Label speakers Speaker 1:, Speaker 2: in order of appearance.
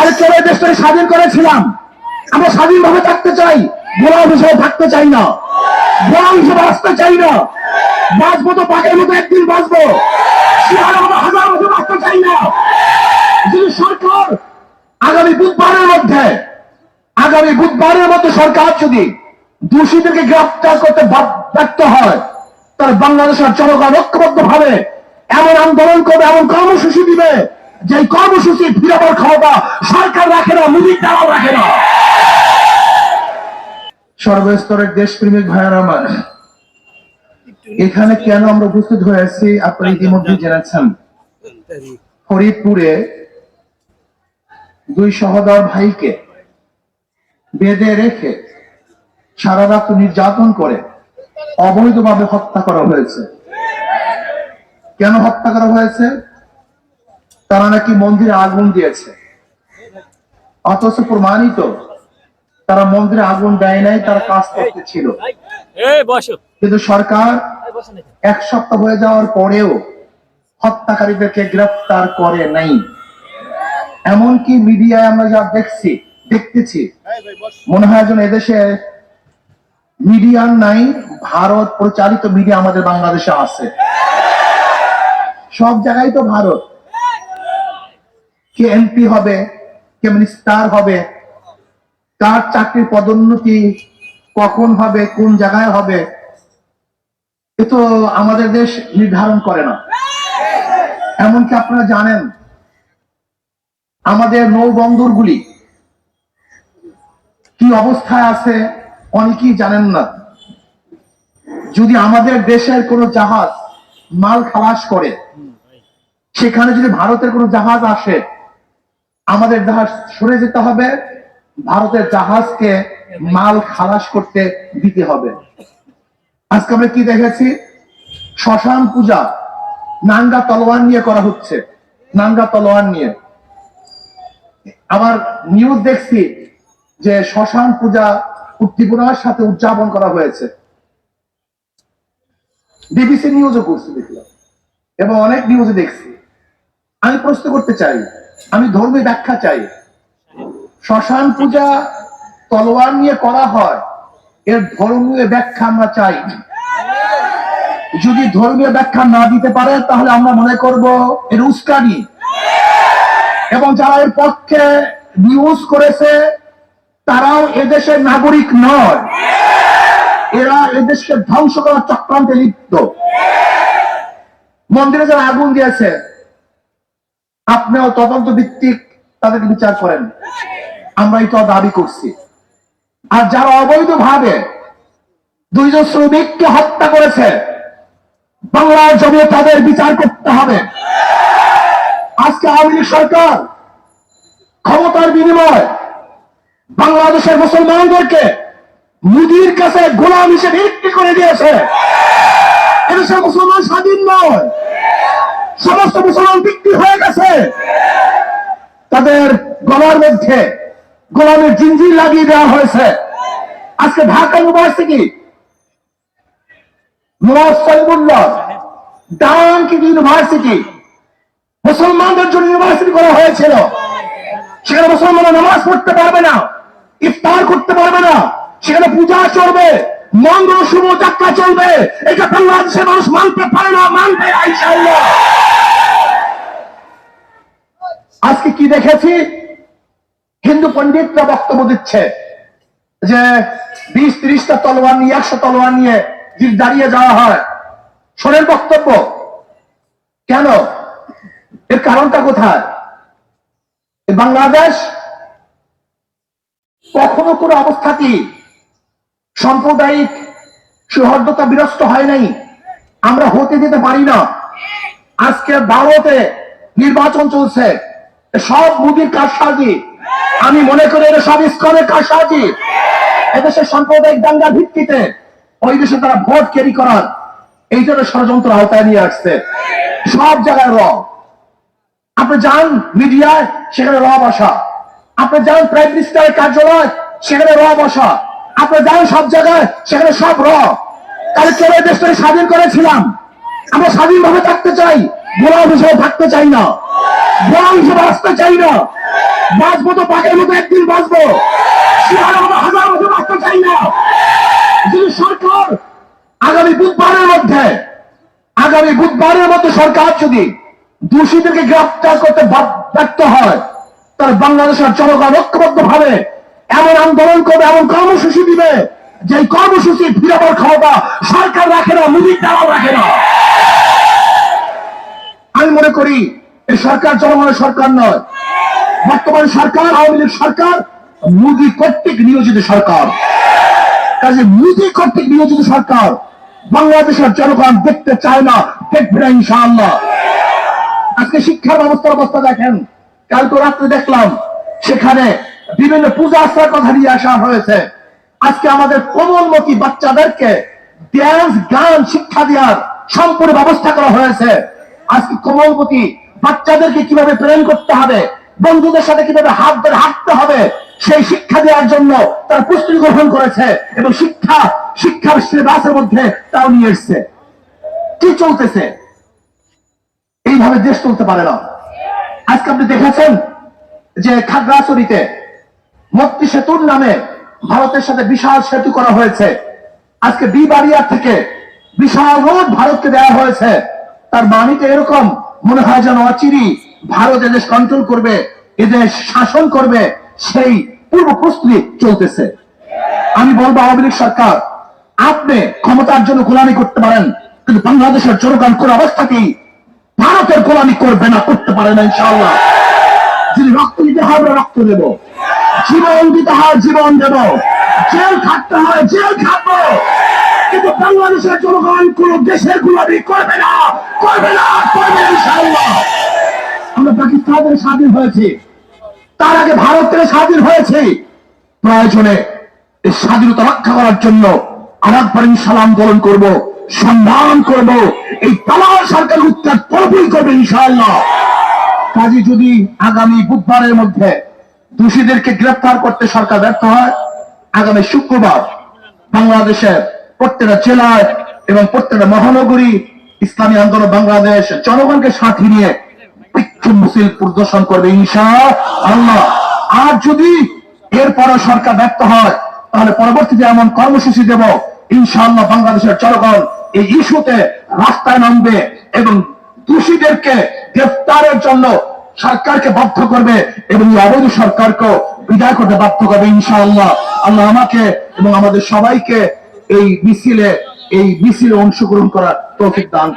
Speaker 1: কালচারে দেশটাকে স্বাধীন করেছিলাম। আমরা স্বাধীনভাবে থাকতে চাই, গোলাম হিসেবে থাকতে চাই না, গোলাম হিসেবে আসতে চাই না। বাঁচবো তো বাঘের মতো একদিন বাঁচবো, শিয়ার আমরা হাজার বছর বাঁচতে চাই না। যদি সরকার আগামী বুধবারের মধ্যে সরকার যদি দোষীদেরকে গ্রেফতার করতে ব্যর্থ হয়, তাহলে বাংলাদেশের জনগণ ঐক্যবদ্ধ ভাবে এমন আন্দোলন করবে, এমন কর্মসূচি দিবে, যে কর্মসূচি ফিরাবার ক্ষমতা সরকার রাখে না, মুদির দালাল রাখে না। সর্বস্তরের দেশপ্রেমিক ভাইয়েরা আমার, এখানে কেন আমরা উপস্থিত হয়েছি আপনারা ইতিমধ্যে জেনেছেন। ফরিদপুরে দুই সহোদর ভাইকে বেঁধে রেখে সারা রাত নির্যাতন করে অবৈধভাবে হত্যা করা হয়েছে। কেন হত্যা করা হয়েছে? তারা নাকি মন্দিরে আগুন দিয়েছে, অথচ প্রমাণিত তারা মন্দিরে আগুন দেয় নাই, তারা কাজ করতে ছিল। কিন্তু সরকার এক সপ্তাহ হয়ে যাওয়ার পরেও হত্যাকারীদেরকে গ্রেফতার করে নাই। এমনকি মিডিয়ায় আমরা যা দেখতেছি, মনে হয় যেন এদেশে মিডিয়ার নাই, ভারত পরিচালিত মিডিয়া আমাদের বাংলাদেশে আছে। সব জায়গায় তো ভারত, কে এমপি হবে, কে মিনিস্টার হবে, কার চাকরির পদোন্নতি কখন হবে, কোন জায়গায় হবে, এ তো আমাদের দেশ নির্ধারণ করে না। এমনকি আপনারা জানেন আমাদের নৌবন্দরগুলি কি অবস্থায় আছে অনেকেই জানেন না। যদি আমাদের দেশের কোনো জাহাজ মাল খালাস করে, সেখানে যদি ভারতের কোনো জাহাজ আসে, আমাদের জাহাজ সরে যেতে হবে, ভারতের জাহাজকে মাল খালাস করতে দিতে হবে। আজকে আমরা কি দেখেছি? শ্মশান পূজা নাঙ্গা তলোয়ার নিয়ে করা হচ্ছে, নাঙ্গা তলোয়ার নিয়ে। আবার নিউজ দেখছি যে শ্মশান পূজা উদ্দীপনার সাথে উদযাপন করা হয়েছে। বিবিসি নিউজও করছি দেখলাম, এবং অনেক নিউজে দেখছি। আমি প্রশ্ন করতে চাই, আমি ধর্মীয় ব্যাখ্যা চাই। শ্মশান পূজা তলোয়ার নিয়ে করা হয়, এর ধর্মীয় ব্যাখ্যা আমরা চাই। যদি ধর্মীয় ব্যাখ্যা না দিতে পারে, তাহলে আমরা মনে করব এর উস্কানি, এবং যারা এর পক্ষে নিউজ করেছে তারাও এদেশের নাগরিক নয়, এরা এদেশকে ধ্বংস করার চক্রান্তে লিপ্ত। মন্দিরে যারা আগুন দিয়েছে, আপনিও তদন্ত ভিত্তিক তাদেরকে বিচার করেন, আমরাই তো দাবি করছি। আর যারা অবৈধভাবে দুইজন শ্রমিককে হত্যা করেছে, বাংলার জমিয়ে তাদের বিচার করতে হবে। আজকে আওয়ামী লীগ সরকার ক্ষমতার বিনিময়ে বাংলাদেশের মুসলমানদেরকে মুদির কাছে গোলাম হিসেবে বিক্রি করে দিয়েছে। এদেশের মুসলমান স্বাধীন নয়, সমস্ত মুসলমান বিক্রি হয়ে গেছে। তাদের গলার মধ্যে গোলামের জিঞ্জির লাগিয়ে দেওয়া হয়েছে। আজকে ঢাকা ইউনিভার্সিটি ইউনিভার্সিটি মুসলমানদের জন্য ইউনিভার্সিটি করা হয়েছিল। সেখানে মুসলমানরা নামাজ পড়তে পারবে না, ইফতার করতে পারবে না, সেখানে পূজা চলবে, মঙ্গল শুভ যাত্রা চলবে। এটা বাংলাদেশের মানুষ মানতে পারে না, মানবে ইনশাআল্লাহ। আজকে কি দেখেছি? হিন্দু পণ্ডিতরা বক্তব্য দিচ্ছে যে 20-30টা তলোয়ার নিয়ে, 100 তলোয়ার নিয়ে যদি দাঁড়িয়ে যাওয়া হয়। শোনেন বক্তব্য, কেন? এর কারণটা কোথায়? বাংলাদেশ কখনো কোনো অবস্থাতেই সাম্প্রদায়িক সৌহার্দ্যতা বিনষ্ট হয় নাই, আমরা হতে দিতে পারি না। আজকে ভারতে নির্বাচন চলছে, সব মুদির কারসাজি। আমি মনে করি এটা সব ইসকনের কারসাজি। এদেশের সাম্প্রদায়িক দাঙ্গা ভিত্তিতে ওই দেশে তারা ভোট ক্যারি করার এই জন্য ষড়যন্ত্র আওতায় নিয়ে আসছে। সব জায়গায় র, আপনি যান মিডিয়ায়, সেখানে র বসা। আপনি যান প্রাইম মিনিস্টারের কার্যালয়, সেখানে র বসা। আপনি যান সব জায়গায়, সেখানে সব র। কালচারে দেশটাকে স্বাধীন করেছিলাম, আমরা স্বাধীনভাবে থাকতে চাই, গোলাম হিসেবে থাকতে চাই না, গোলাম হিসেবে আসতে চাই না। বাঁচবো তো পাকের মতো একদিন বাঁচবো, হাজার বছর বাঁচতে চাই না। যদি সরকার আগামী বুধবারের মধ্যে সরকার যদি দোষীদেরকে গ্রেফতার করতে ব্যর্থ হয়, তাহলে বাংলাদেশের জনগণ ঐক্যবদ্ধ ভাবে এমন আন্দোলন করবে, এমন কর্মসূচি দিবে, যে কর্মসূচি ফিরাবার ক্ষমতা সরকার রাখে না, মোদীর দালাল রাখে না। আমি মনে করি এই সরকার জনগণের সরকার নয়, বর্তমান সরকার আওয়ামী লীগ সরকার মোদী কর্তৃক নিয়োজিত সরকার। কাজে মোদী কর্তৃক নিয়োজিত সরকার বাংলাদেশের জনগণ দেখতে চায় না, দেখবে না ইনশাআল্লাহ। আজকে শিক্ষার ব্যবস্থার অবস্থা দেখেন, কালকে রাত্রে দেখলাম সেখানে বিভিন্ন পূজা আশ্রার কথা নিয়ে আসা হয়েছে। আজকে আমাদের কোমলমতি বাচ্চাদেরকে ড্যান্স গান শিক্ষা দেওয়ার সম্পূর্ণ ব্যবস্থা করা হয়েছে। আজকে কোমলমতি বাচ্চাদেরকে কিভাবে প্রেম করতে হবে, বন্ধুদের সাথে কিভাবে হাত ধরে হাঁটতে হবে, সেই শিক্ষা দেওয়ার জন্য তার প্রস্তুতি গ্রহণ করেছে এবং শিক্ষার সিলেবাসের মধ্যে তাও নিয়ে এসছে। কি চলতেছে? এইভাবে দেশ চলতে পারে না। আজকে আপনি দেখেছেন যে খাগড়াছড়িতে মৈত্রী সেতুর নামে ভারতের সাথে বিশাল সেতু করা হয়েছে। আজকে বিবাড়িয়া থেকে বিশাল রোড ভারতকে দেওয়া হয়েছে। তার মানিতে এরকম মনে হয় যেন অচিরি ভারত এদেশ কন্ট্রোল করবে, এদেশ শাসন করবে, সেই পূর্ব প্রস্তুতি চলতেছে। আমি বলবো আওয়ামী লীগ সরকার, আপনি ক্ষমতার জন্য গোলামি করতে পারেন, কিন্তু বাংলাদেশের জনগণ কোন অবস্থাতেই ভারতের গোলামি করবে না, করতে পারে না ইনশাআল্লাহ। যদি রক্ত দিতে হয় আমরা রক্ত দেব, জীবন দিতে হয় জীবন দেব, জেল খাটতে হয় জেল খাটবো, কিন্তু বাংলাদেশের জনগণ কোন দেশের গোলামি করবে না, করবে না, করবে না ইনশাআল্লাহ। আমরা পাকিস্তান থেকে স্বাধীন হয়েছি, তার আগে ভারত থেকে স্বাধীন হয়েছে। প্রয়োজনে এই স্বাধীনতা রক্ষা করার জন্য আরেকবার ইনশাআল্লাহ আন্দোলন করব, সংগ্রাম করব, এই দালাল সরকার উত্তর করবই করবে ইনশাআল্লাহ। কাজে যদি আগামী বুধবারের মধ্যে দোষীদেরকে গ্রেফতার করতে সরকার ব্যর্থ হয়, আগামী শুক্রবার বাংলাদেশের প্রত্যেকটা জেলায় এবং প্রত্যেকটা মহানগরী ইসলামী আন্দোলন বাংলাদেশ জনগণকে সাথে নিয়ে বিক্ষোভ মিছিল প্রদর্শন করবে ইনশাআল্লাহ। আর যদি এরপরও সরকার ব্যর্থ হয়, তাহলে পরবর্তীতে এমন কর্মসূচি দেব ইনশাআল্লাহ। বাংলাদেশের জনগণ এই ইস্যুতে রাস্তায় নামবে এবং দোষীদেরকে গ্রেফতারের জন্য সরকারকে বাধ্য করবে এবং এই অবৈধ সরকারকে বিদায় করতে বাধ্য করবে ইনশাআল্লাহ। আল্লাহ আমাকে এবং আমাদের সবাইকে এই মিছিলে অংশগ্রহণ করার তৌফিক দান।